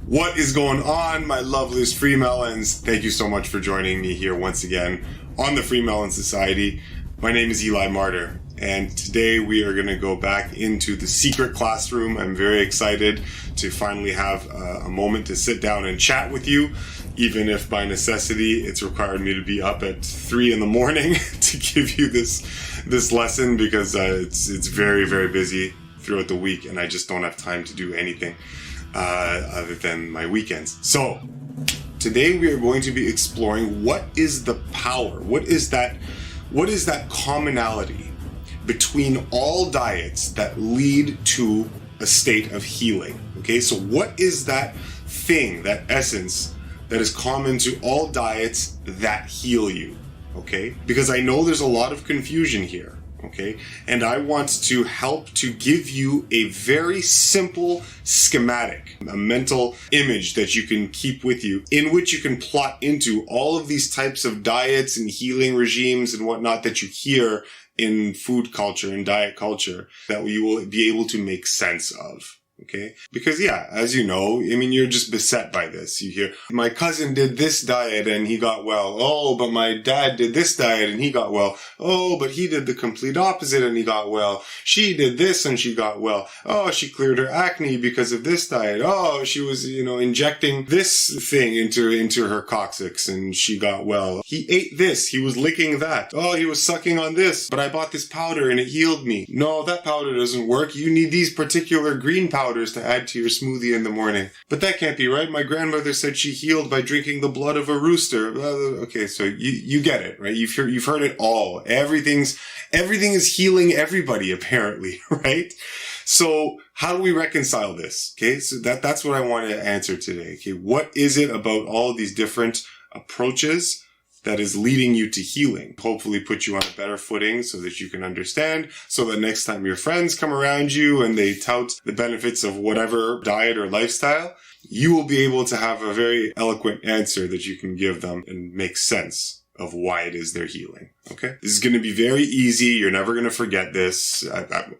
What is going on, my loveliest FreeMelons? Thank you so much for joining me here once again on the FreeMelon Society. My name is Eli Martyr, and today we are going to go back into the secret classroom. I'm very excited to finally have a moment to sit down and chat with you, even if by necessity it's required me to be up at 3 in the morning to give you this lesson, because it's very, very busy throughout the week, and I just don't have time to do anything other than my weekends. So today we are going to be exploring what is the power, what is that commonality between all diets that lead to a state of healing. Okay, so what is that thing, that essence that is common to all diets that heal you? Okay, because I know there's a lot of confusion here. Okay, and I want to help to give you a very simple schematic, a mental image that you can keep with you, in which you can plot into all of these types of diets and healing regimes and whatnot that you hear in food culture and diet culture, that you will be able to make sense of. Okay, because as you know, I mean, you're just beset by this. You hear, my cousin did this diet and he got well. Oh, but my dad did this diet and he got well. Oh, but he did the complete opposite and he got well. She did this and she got well. Oh, she cleared her acne because of this diet. Oh, she was, injecting this thing into her coccyx and she got well. He ate this. He was licking that. Oh, he was sucking on this, but I bought this powder and it healed me. No, that powder doesn't work. You need these particular green powders to add to your smoothie in the morning. But that can't be right. My grandmother said she healed by drinking the blood of a rooster. Okay, so you get it, right? You've heard it all. Everything is healing everybody, apparently, right? So how do we reconcile this? Okay, so that's what I want to answer today. Okay, what is it about all these different approaches that is leading you to healing? Hopefully put you on a better footing so that you can understand, so that next time your friends come around you and they tout the benefits of whatever diet or lifestyle, you will be able to have a very eloquent answer that you can give them and make sense of why it is they're healing. Okay? This is going to be very easy. You're never going to forget this,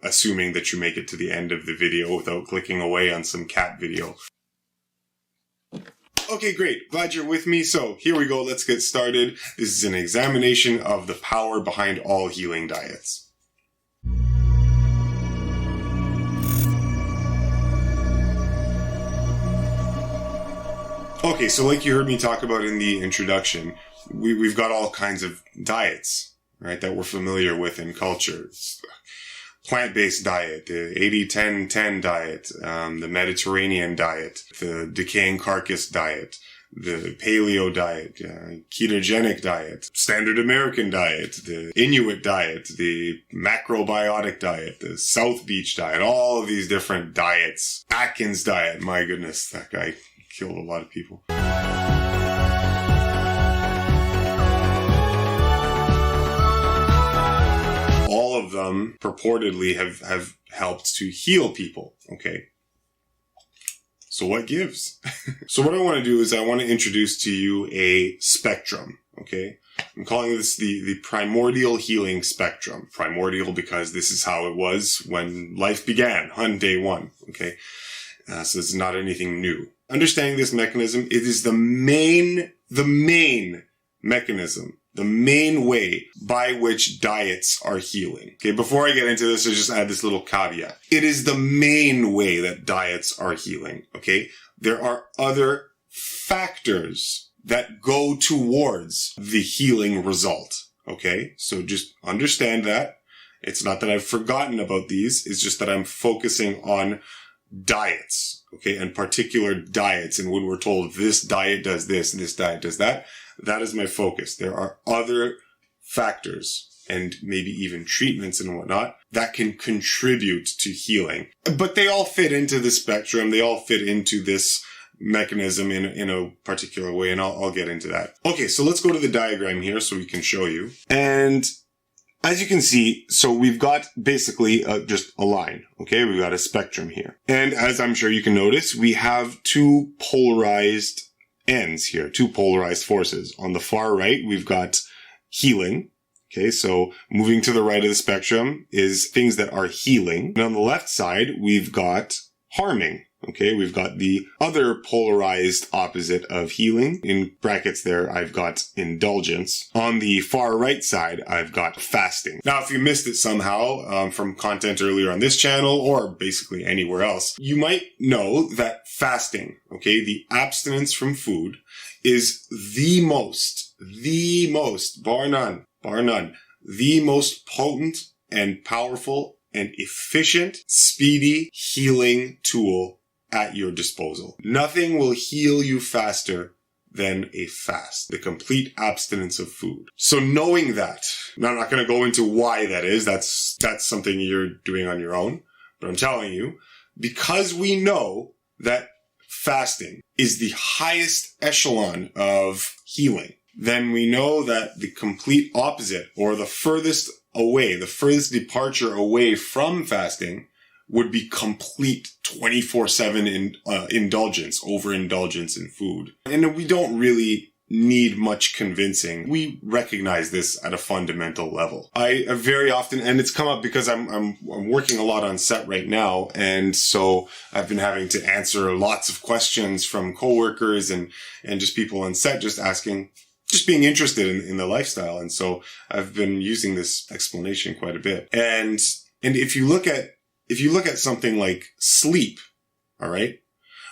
assuming that you make it to the end of the video without clicking away on some cat video. Okay, great. Glad you're with me. So here we go. Let's get started. This is an examination of the power behind all healing diets. Okay, so like you heard me talk about in the introduction, we've got all kinds of diets, right, that we're familiar with in culture. Plant-based diet, the 80-10-10 diet, the Mediterranean diet, the decaying carcass diet, the paleo diet, ketogenic diet, standard American diet, the Inuit diet, the Macrobiotic diet, the Southbeach diet, all of these different diets. Atkins Diet, my goodness, that guy killed a lot of people. All of them purportedly have helped to heal people, okay? So what gives? So what I want to do is I want to introduce to you a spectrum, okay? I'm calling this the primordial healing spectrum. Primordial because this is how it was when life began on day one, okay? So it's not anything new. Understanding this mechanism, it is the main mechanism, the main way by which diets are healing. Okay, before I get into this, I'll just add this little caveat. It is the main way that diets are healing, okay? There are other factors that go towards the healing result, okay? So just understand that. It's not that I've forgotten about these, it's just that I'm focusing on diets, okay? And particular diets, and when we're told this diet does this and this diet does that, that is my focus. There are other factors and maybe even treatments and whatnot that can contribute to healing. But they all fit into the spectrum. They all fit into this mechanism in a particular way, and I'll get into that. Okay, so let's go to the diagram here so we can show you. And as you can see, so we've got basically just a line, okay? We've got a spectrum here. And as I'm sure you can notice, we have two polarized ends here, two polarized forces. On the far right, we've got healing. Okay, so moving to the right of the spectrum is things that are healing. And on the left side, we've got harming. Okay, we've got the other polarized opposite of healing. In brackets there, I've got indulgence. On the far right side, I've got fasting. Now, if you missed it somehow from content earlier on this channel or basically anywhere else, you might know that fasting, okay, the abstinence from food, is the most, bar none, the most potent and powerful and efficient, speedy healing tool at your disposal. Nothing will heal you faster than a fast, the complete abstinence of food. So knowing that, now I'm not going to go into why that is, that's something you're doing on your own, but I'm telling you, because we know that fasting is the highest echelon of healing, then we know that the complete opposite, or the furthest departure away from fasting, would be complete 24/7 indulgence, overindulgence in food. And we don't really need much convincing. We recognize this at a fundamental level. I very often, and it's come up because I'm working a lot on set right now, and so I've been having to answer lots of questions from coworkers and just people on set just being interested in the lifestyle. And so I've been using this explanation quite a bit. And if you look at something like sleep, all right,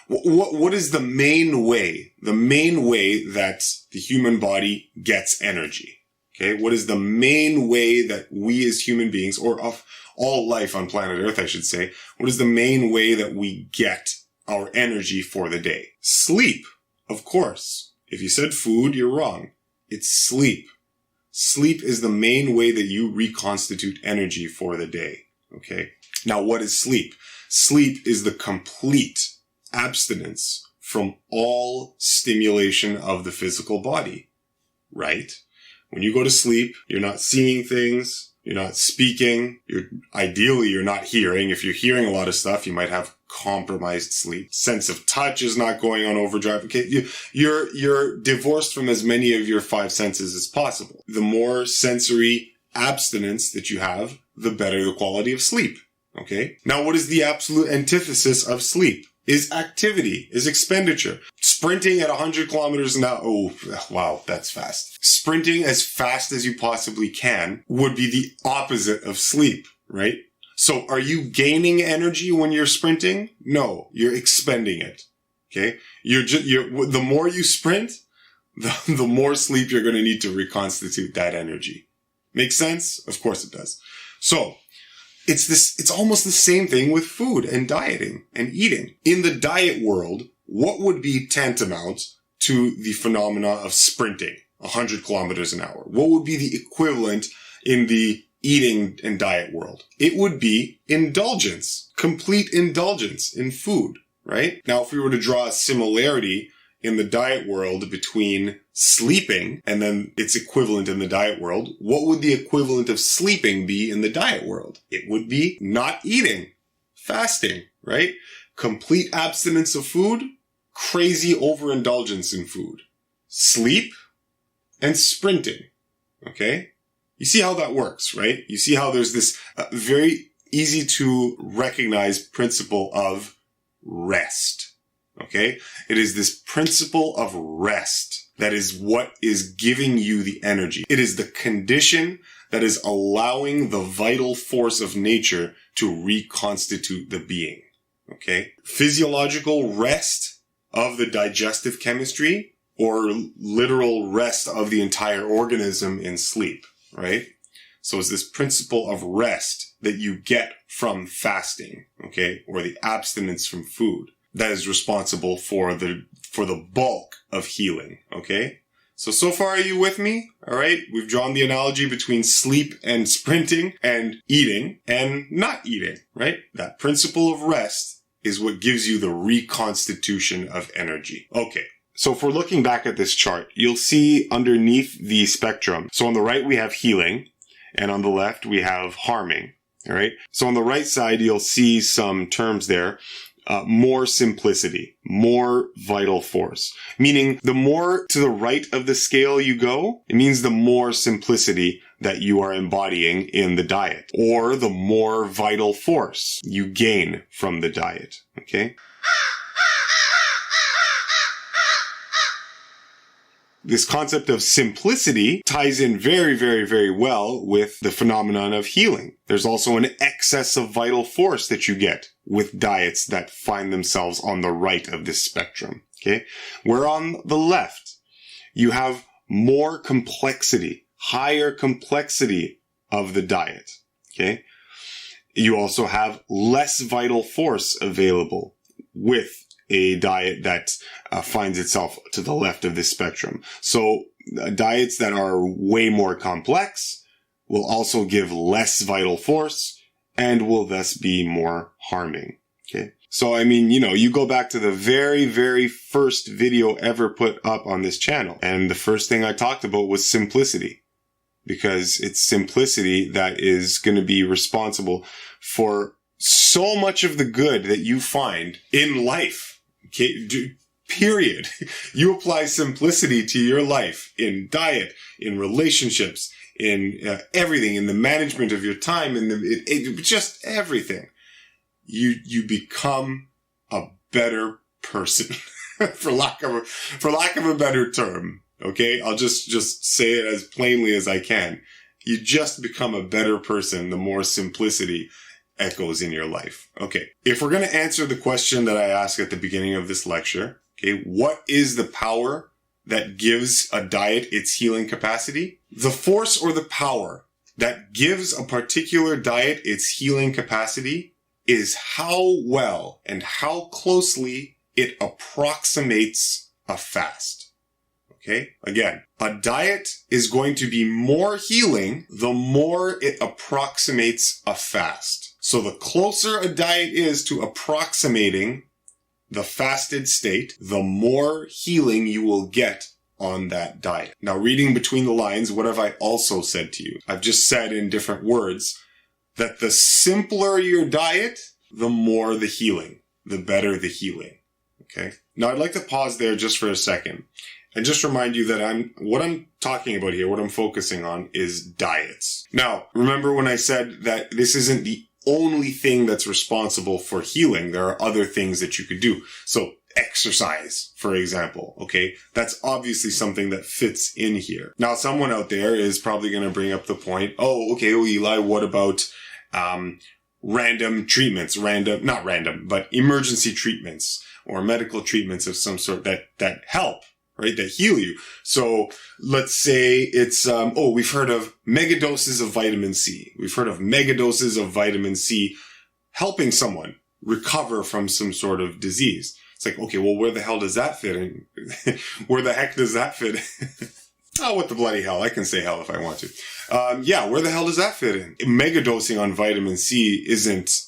what is the main way that the human body gets energy? Okay, what is the main way that we as human beings, or of all life on planet Earth, I should say, what is the main way that we get our energy for the day? Sleep, of course. If you said food, you're wrong. It's sleep. Sleep is the main way that you reconstitute energy for the day. Okay. Now, what is sleep? Sleep is the complete abstinence from all stimulation of the physical body, right? When you go to sleep, you're not seeing things, you're not speaking, ideally you're not hearing. If you're hearing a lot of stuff, you might have compromised sleep. Sense of touch is not going on overdrive. Okay, you're divorced from as many of your five senses as possible. The more sensory abstinence that you have, the better the quality of sleep. Okay. Now, what is the absolute antithesis of sleep? Is activity, is expenditure. Sprinting at 100 kilometers an hour. Oh, wow, that's fast. Sprinting as fast as you possibly can would be the opposite of sleep, right? So are you gaining energy when you're sprinting? No, you're expending it. Okay. The more you sprint, the more sleep you're going to need to reconstitute that energy. Make sense? Of course it does. So, it's almost the same thing with food and dieting and eating. In the diet world, what would be tantamount to the phenomena of sprinting 100 kilometers an hour? What would be the equivalent in the eating and diet world? It would be indulgence, complete indulgence in food, right? Now, if we were to draw a similarity in the diet world between sleeping and then its equivalent in the diet world, what would the equivalent of sleeping be in the diet world? It would be not eating, fasting, right? Complete abstinence of food, crazy overindulgence in food, sleep, and sprinting, okay? You see how that works, right? You see how there's this very easy to recognize principle of rest, okay? It is this principle of rest that is what is giving you the energy. It is the condition that is allowing the vital force of nature to reconstitute the being, okay? Physiological rest of the digestive chemistry, or literal rest of the entire organism in sleep, right? So it's this principle of rest that you get from fasting, okay? Or the abstinence from food that is responsible for the bulk of healing, okay? So far are you with me? All right. We've drawn the analogy between sleep and sprinting and eating and not eating, right? That principle of rest is what gives you the reconstitution of energy. Okay. So if we're looking back at this chart, you'll see underneath the spectrum. So on the right, we have healing, and on the left, we have harming. All right. So on the right side, you'll see some terms there. More simplicity, more vital force. Meaning the more to the right of the scale you go, it means the more simplicity that you are embodying in the diet, or the more vital force you gain from the diet. Okay. This concept of simplicity ties in very, very, very well with the phenomenon of healing. There's also an excess of vital force that you get with diets that find themselves on the right of this spectrum. Okay? Where on the left, you have more complexity, higher complexity of the diet. Okay? You also have less vital force available with a diet that finds itself to the left of this spectrum. So diets that are way more complex will also give less vital force and will thus be more harming. Okay. So, I mean, you go back to the very, very first video ever put up on this channel. And the first thing I talked about was simplicity, because it's simplicity that is going to be responsible for so much of the good that you find in life. Okay, period. You apply simplicity to your life in diet, in relationships, in everything, in the management of your time, in just everything. You become a better person, for lack of a better term. Okay, I'll just say it as plainly as I can. You just become a better person the more simplicity echoes in your life. Okay, if we're going to answer the question that I asked at the beginning of this lecture, okay, what is the power that gives a diet its healing capacity? The force or the power that gives a particular diet its healing capacity is how well and how closely it approximates a fast. Okay, again, a diet is going to be more healing the more it approximates a fast. So the closer a diet is to approximating the fasted state, the more healing you will get on that diet. Now, reading between the lines, what have I also said to you? I've just said in different words that the simpler your diet, the more the healing, the better the healing. Okay. Now, I'd like to pause there just for a second and just remind you that what I'm talking about here, what I'm focusing on is diets. Now, remember when I said that this isn't the only thing that's responsible for healing. There are other things that you could do. So exercise, for example, okay? That's obviously something that fits in here. Now, someone out there is probably going to bring up the point, oh, okay, well, Eli, what about random treatments, but emergency treatments or medical treatments of some sort that help, right? That heal you. So let's say it's, we've heard of megadoses of vitamin C. We've heard of megadoses of vitamin C helping someone recover from some sort of disease. It's like, okay, well, where the hell does that fit in? Where the heck does that fit in? Oh, what the bloody hell? I can say hell if I want to. Where the hell does that fit in? Megadosing on vitamin C isn't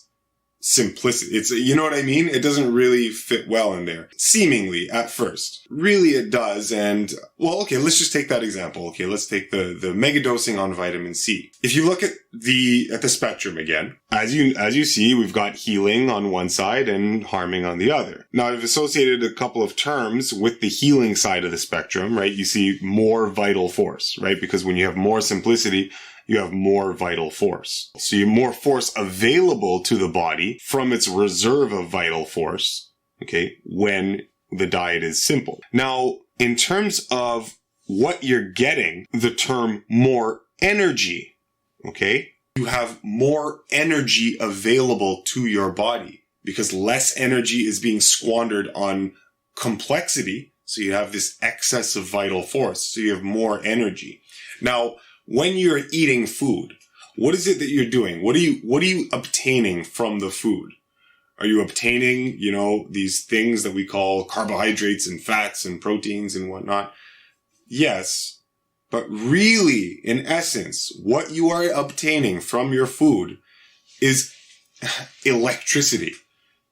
simplicity. It's, you know what I mean? It doesn't really fit well in there. Seemingly, at first. Really, it does. And, well, okay, let's just take that example. Okay, let's take the megadosing on vitamin C. If you look at the spectrum again, as you see, we've got healing on one side and harming on the other. Now, I've associated a couple of terms with the healing side of the spectrum, right? You see more vital force, right? Because when you have more simplicity, you have more vital force. So you have more force available to the body from its reserve of vital force, okay, when the diet is simple. Now, in terms of what you're getting, the term more energy, okay, you have more energy available to your body because less energy is being squandered on complexity. So you have this excess of vital force. So you have more energy. Now, when you're eating food, what is it that you're doing? What are you obtaining from the food? Are you obtaining, these things that we call carbohydrates and fats and proteins and whatnot? Yes. But really, in essence, what you are obtaining from your food is electricity.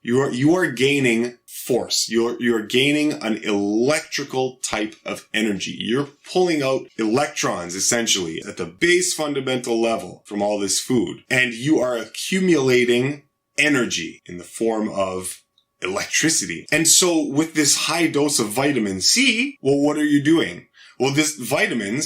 You are gaining force. You're gaining an electrical type of energy. You're pulling out electrons, essentially, at the base fundamental level from all this food. And you are accumulating energy in the form of electricity. And so with this high dose of vitamin C, well, what are you doing? Well, vitamin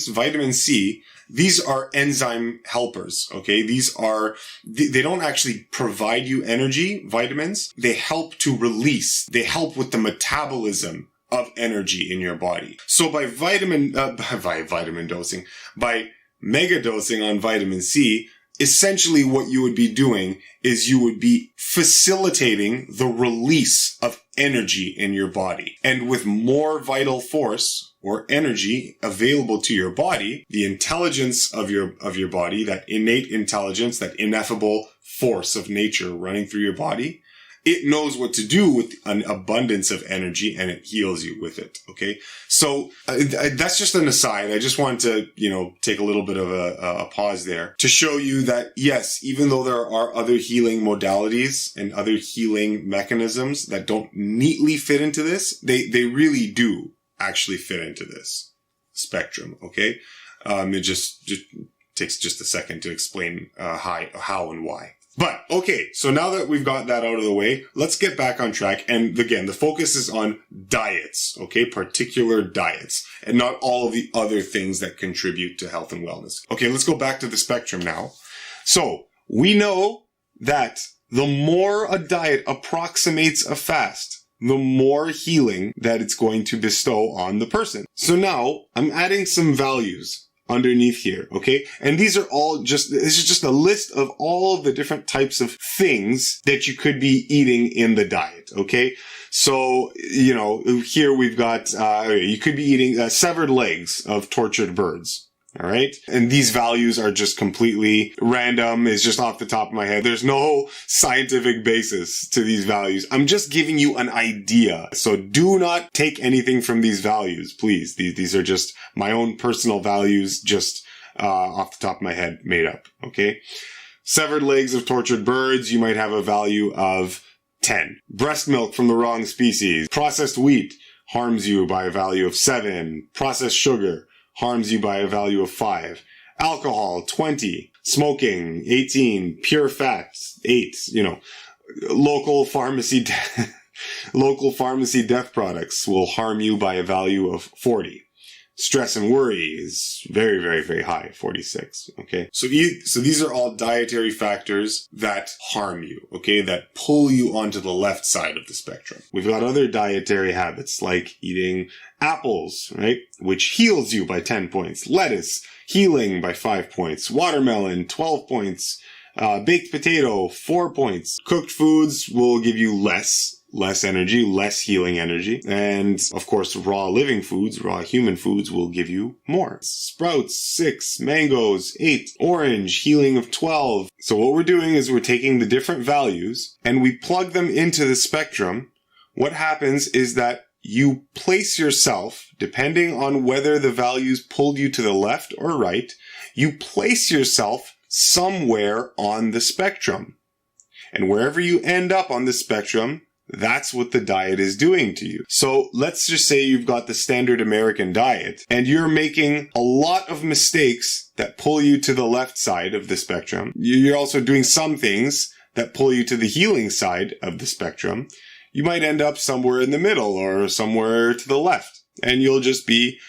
C, These are enzyme helpers, okay? They don't actually provide you energy, vitamins. They help to release. They help with the metabolism of energy in your body. So by vitamin dosing, by mega dosing on vitamin C, essentially what you would be doing is you would be facilitating the release of energy in your body. And with more vital force or energy available to your body, the intelligence of your body, that innate intelligence, that ineffable force of nature running through your body, it knows what to do with an abundance of energy, and it heals you with it. Okay. So that's just an aside. I just wanted to, take a little bit of a pause there to show you that, yes, even though there are other healing modalities and other healing mechanisms that don't neatly fit into this, they really do actually fit into this spectrum. Okay. It just takes just a second to explain, how and why. But, okay, so now that we've got that out of the way, let's get back on track. And again, the focus is on diets, okay? Particular diets, and not all of the other things that contribute to health and wellness. Okay, let's go back to the spectrum now. So, we know that the more a diet approximates a fast, the more healing that it's going to bestow on the person. So now, I'm adding some values underneath here, okay? And this is just a list of all of the different types of things that you could be eating in the diet, okay? So, here we've got, you could be eating severed legs of tortured birds. All right. And these values are just completely random. It's just off the top of my head. There's no scientific basis to these values. I'm just giving you an idea. So do not take anything from these values, please. These are just my own personal values, just off the top of my head, made up. Okay. Severed legs of tortured birds, you might have a value of 10. Breast milk from the wrong species. Processed wheat harms you by a value of 7. Processed sugar harms you by a value of 5. Alcohol, 20. Smoking, 18. Pure fat, 8. Local pharmacy death products will harm you by a value of 40. Stress and worry is very, very, very high, 46. Okay. So these are all dietary factors that harm you, okay, that pull you onto the left side of the spectrum. We've got other dietary habits like eating apples, right, which heals you by 10 points. Lettuce, healing by 5 points. Watermelon, 12 points. Baked potato, 4 points. Cooked foods will give you less energy, less healing energy. And of course, raw human foods will give you more. Sprouts, 6. Mangoes, 8. Orange, healing of 12. So what we're doing is we're taking the different values and we plug them into the spectrum. What happens is that you place yourself, depending on whether the values pulled you to the left or right, you place yourself somewhere on the spectrum. And wherever you end up on the spectrum, that's what the diet is doing to you. So let's just say you've got the standard American diet and you're making a lot of mistakes that pull you to the left side of the spectrum. You're also doing some things that pull you to the healing side of the spectrum. You might end up somewhere in the middle or somewhere to the left. And you'll just be,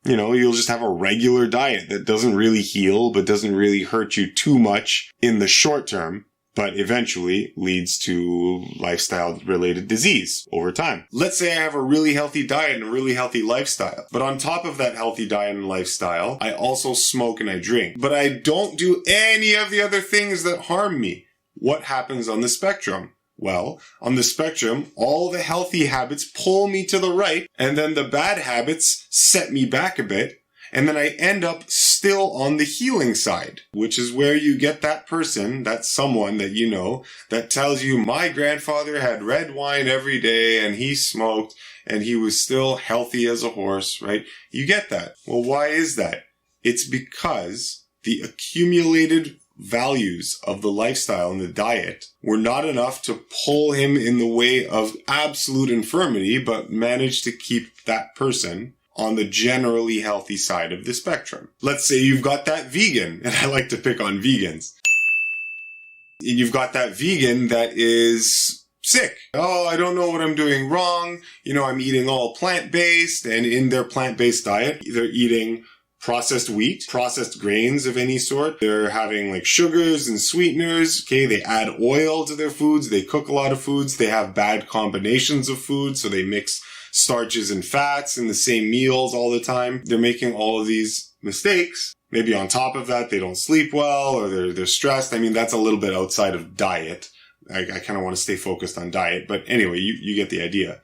you'll just have a regular diet that doesn't really heal, but doesn't really hurt you too much in the short term, but eventually leads to lifestyle-related disease over time. Let's say I have a really healthy diet and a really healthy lifestyle. But on top of that healthy diet and lifestyle, I also smoke and I drink. But I don't do any of the other things that harm me. What happens on the spectrum? Well, on the spectrum, all the healthy habits pull me to the right, and then the bad habits set me back a bit, and then I end up still on the healing side, which is where you get that person, that someone that you know, that tells you, my grandfather had red wine every day, and he smoked, and he was still healthy as a horse, right? You get that. Well, why is that? It's because the accumulated values of the lifestyle and the diet were not enough to pull him in the way of absolute infirmity, but managed to keep that person on the generally healthy side of the spectrum. Let's say you've got that vegan, and I like to pick on vegans. And you've got that vegan that is sick. Oh, I don't know what I'm doing wrong. I'm eating all plant-based, and in their plant-based diet, they're eating processed wheat, processed grains of any sort. They're having like sugars and sweeteners. Okay. They add oil to their foods. They cook a lot of foods. They have bad combinations of food. So they mix starches and fats in the same meals all the time. They're making all of these mistakes. Maybe on top of that, they don't sleep well or they're stressed. I mean, that's a little bit outside of diet. I kind of want to stay focused on diet. But anyway, you get the idea.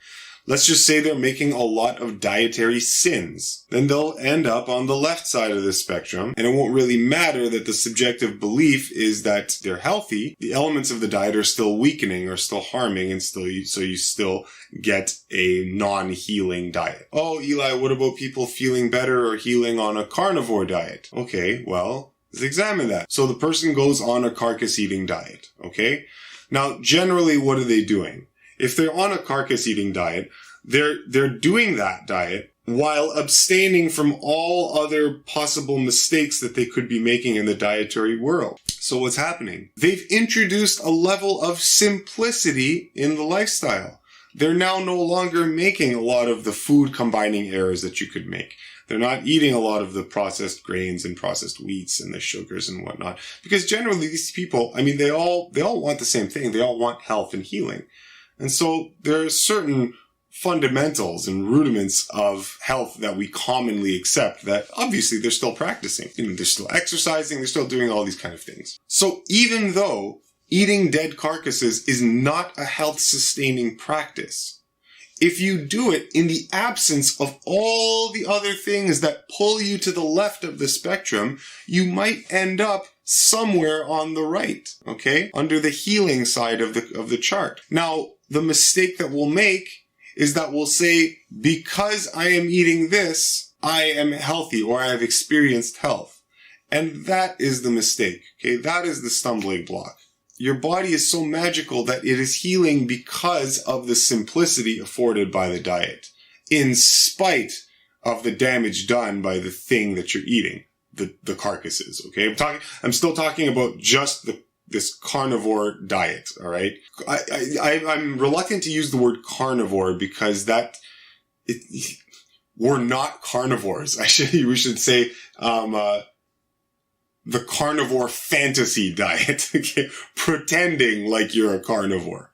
Let's just say they're making a lot of dietary sins. Then they'll end up on the left side of the spectrum, and it won't really matter that the subjective belief is that they're healthy. The elements of the diet are still weakening or still harming, and so you still get a non-healing diet. Oh, Eli, what about people feeling better or healing on a carnivore diet? Okay, well, let's examine that. So the person goes on a carcass-eating diet, okay? Now, generally, what are they doing? If they're on a carcass-eating diet, they're doing that diet while abstaining from all other possible mistakes that they could be making in the dietary world. So what's happening? They've introduced a level of simplicity in the lifestyle. They're now no longer making a lot of the food combining errors that you could make. They're not eating a lot of the processed grains and processed wheats and the sugars and whatnot. Because generally these people, I mean, they all want the same thing. They all want health and healing. And so there are certain fundamentals and rudiments of health that we commonly accept that obviously they're still practicing. You know, they're still exercising, they're still doing all these kind of things. So even though eating dead carcasses is not a health-sustaining practice, if you do it in the absence of all the other things that pull you to the left of the spectrum, you might end up somewhere on the right, okay? Under the healing side of the chart. Now, the mistake that we'll make is that we'll say, because I am eating this, I am healthy or I have experienced health. And that is the mistake, okay? That is the stumbling block. Your body is so magical that it is healing because of the simplicity afforded by the diet, in spite of the damage done by the thing that you're eating, the carcasses, okay? I'm still talking about just this carnivore diet, all right? I'm reluctant to use the word carnivore because we're not carnivores. We should say, the carnivore fantasy diet, okay? Pretending like you're a carnivore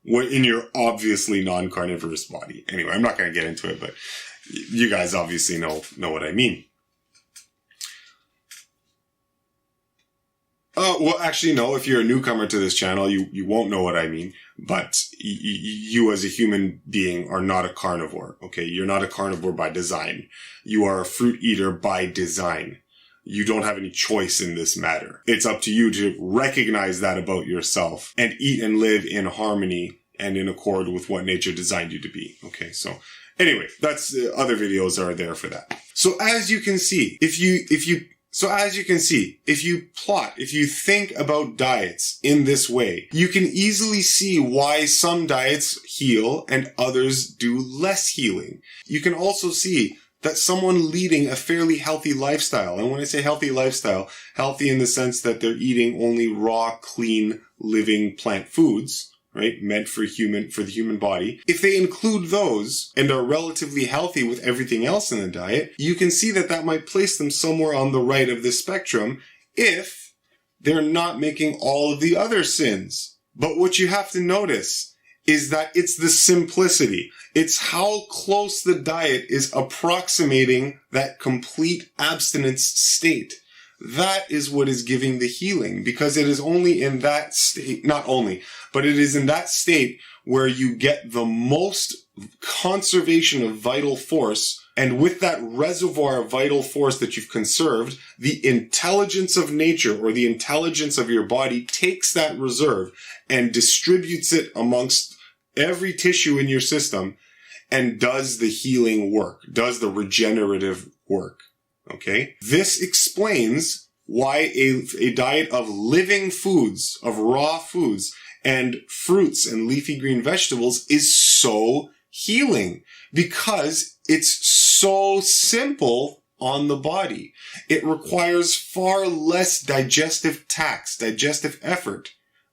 in your obviously non-carnivorous body. Anyway, I'm not going to get into it, but you guys obviously know what I mean. Well, actually, no. If you're a newcomer to this channel, you won't know what I mean. But you as a human being are not a carnivore, okay? You're not a carnivore by design. You are a fruit eater by design. You don't have any choice in this matter. It's up to you to recognize that about yourself and eat and live in harmony and in accord with what nature designed you to be, okay? So anyway, that's other videos are there for that. So as you can see, if you think about diets in this way, you can easily see why some diets heal and others do less healing. You can also see that someone leading a fairly healthy lifestyle, and when I say healthy lifestyle, healthy in the sense that they're eating only raw, clean, living plant foods, right? Meant for the human body. If they include those and are relatively healthy with everything else in the diet, you can see that might place them somewhere on the right of the spectrum if they're not making all of the other sins. But what you have to notice is that it's the simplicity. It's how close the diet is approximating that complete abstinence state. That is what is giving the healing, because it is only in that state, not only, but it is in that state where you get the most conservation of vital force. And with that reservoir of vital force that you've conserved, the intelligence of nature or the intelligence of your body takes that reserve and distributes it amongst every tissue in your system and does the healing work, does the regenerative work. Okay? This explains why a diet of living foods, of raw foods, and fruits and leafy green vegetables is so healing, because it's so simple on the body. It requires far less digestive tax, digestive effort,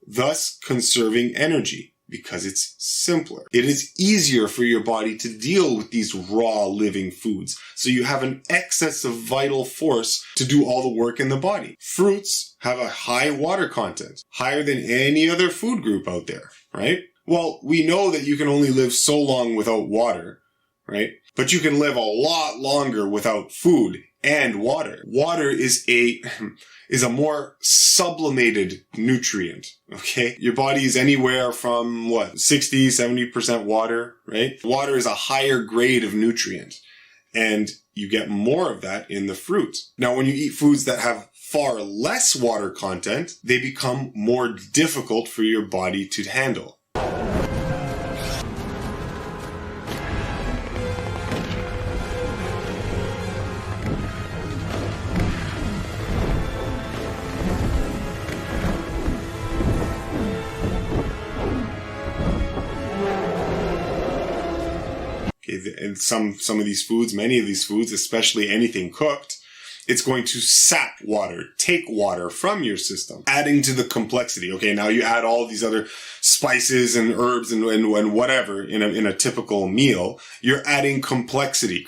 thus conserving energy, Because it's simpler. It is easier for your body to deal with these raw living foods. So you have an excess of vital force to do all the work in the body. Fruits have a high water content, higher than any other food group out there, right? Well, we know that you can only live so long without water, right? But you can live a lot longer without food and water. Water is a more sublimated nutrient, okay? Your body is anywhere from, 60, 70% water, right? Water is a higher grade of nutrient, and you get more of that in the fruit. Now, when you eat foods that have far less water content, they become more difficult for your body to handle. And some of these foods, many of these foods, especially anything cooked, it's going to sap water, take water from your system, adding to the complexity. Okay, now you add all these other spices and herbs and whatever in a typical meal. You're adding complexity,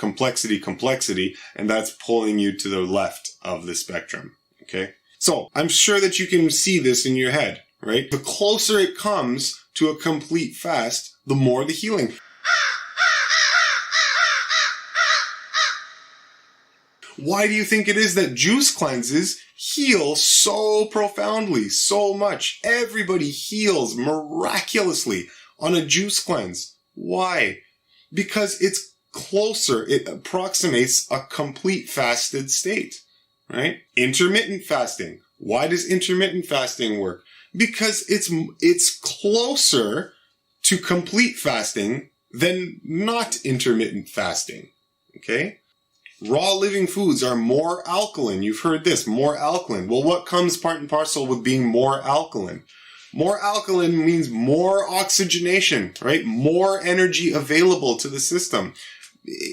and that's pulling you to the left of the spectrum. Okay, so I'm sure that you can see this in your head, right? The closer it comes to a complete fast, the more the healing. Why do you think it is that juice cleanses heal so profoundly, so much? Everybody heals miraculously on a juice cleanse. Why? Because it's closer. It approximates a complete fasted state, right? Intermittent fasting. Why does intermittent fasting work? Because it's closer to complete fasting than not intermittent fasting, okay? Raw living foods are more alkaline. You've heard this, more alkaline. Well, what comes part and parcel with being more alkaline? More alkaline means more oxygenation, right? More energy available to the system.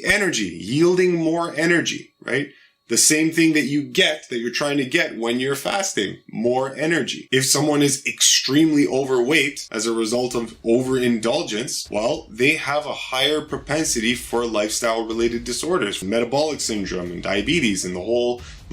Energy, yielding more energy, right? The same thing that you're trying to get when you're fasting, more energy. If someone is extremely overweight as a result of overindulgence, well, they have a higher propensity for lifestyle-related disorders, metabolic syndrome and diabetes and the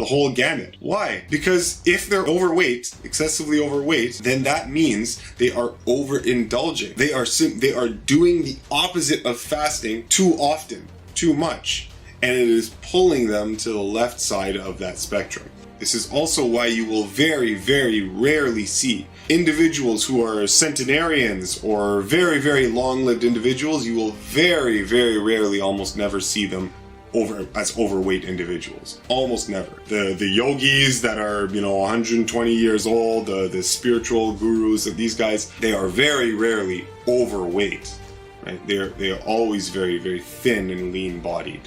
whole gamut. Why? Because if they're overweight, excessively overweight, then that means they are overindulging. They are doing the opposite of fasting too often, too much. And it is pulling them to the left side of that spectrum. This is also why you will very, very rarely see individuals who are centenarians or very, very long-lived individuals. You will very, very rarely, almost never see them as overweight individuals. Almost never. The yogis that are, 120 years old, the spiritual gurus, these guys, they are very rarely overweight. Right? They are always very, very thin and lean-bodied.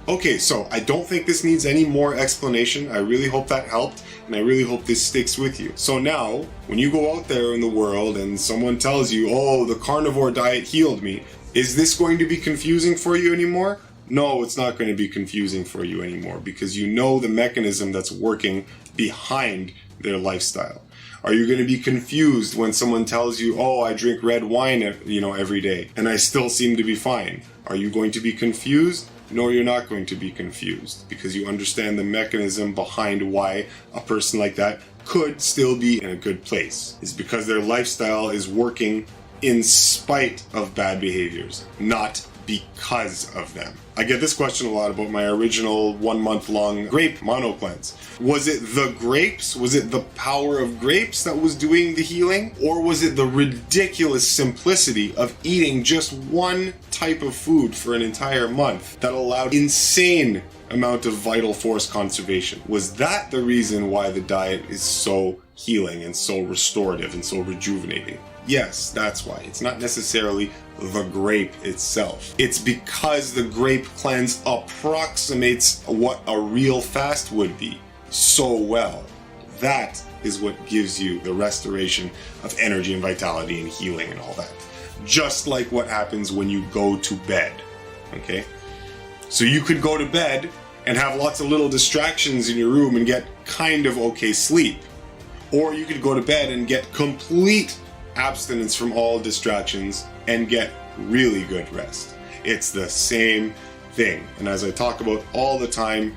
Okay, so I don't think this needs any more explanation. I really hope that helped, and I really hope this sticks with you. So now, when you go out there in the world and someone tells you, oh, the carnivore diet healed me, is this going to be confusing for you anymore? No, it's not going to be confusing for you anymore, because you know the mechanism that's working behind their lifestyle. Are you going to be confused when someone tells you, oh, I drink red wine, every day, and I still seem to be fine? Are you going to be confused? No, you're not going to be confused, because you understand the mechanism behind why a person like that could still be in a good place. It's because their lifestyle is working in spite of bad behaviors, not because of them. I get this question a lot about my original 1 month long grape mono cleanse. Was it the grapes? Was it the power of grapes that was doing the healing? Or was it the ridiculous simplicity of eating just one type of food for an entire month that allowed insane amount of vital force conservation? Was that the reason why the diet is so healing and so restorative and so rejuvenating? Yes, that's why. It's not necessarily the grape itself. It's because the grape cleanse approximates what a real fast would be so well. That is what gives you the restoration of energy and vitality and healing and all that. Just like what happens when you go to bed, okay? So you could go to bed and have lots of little distractions in your room and get kind of okay sleep. Or you could go to bed and get complete abstinence from all distractions, and get really good rest. It's the same thing. And as I talk about all the time,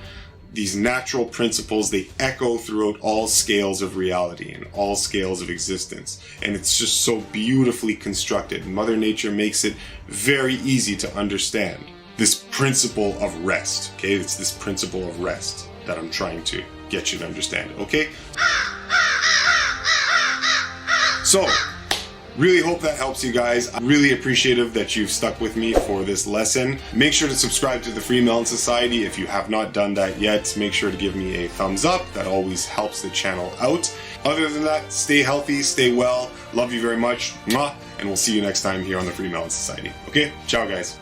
these natural principles, they echo throughout all scales of reality and all scales of existence. And it's just so beautifully constructed. Mother Nature makes it very easy to understand. This principle of rest, okay? It's this principle of rest that I'm trying to get you to understand, okay? So, really hope that helps you guys. I'm really appreciative that you've stuck with me for this lesson. Make sure to subscribe to the FreeMelon Society if you have not done that yet. Make sure to give me a thumbs up. That always helps the channel out. Other than that, stay healthy, stay well. Love you very much. Mwah. And we'll see you next time here on the FreeMelon Society. Okay? Ciao, guys.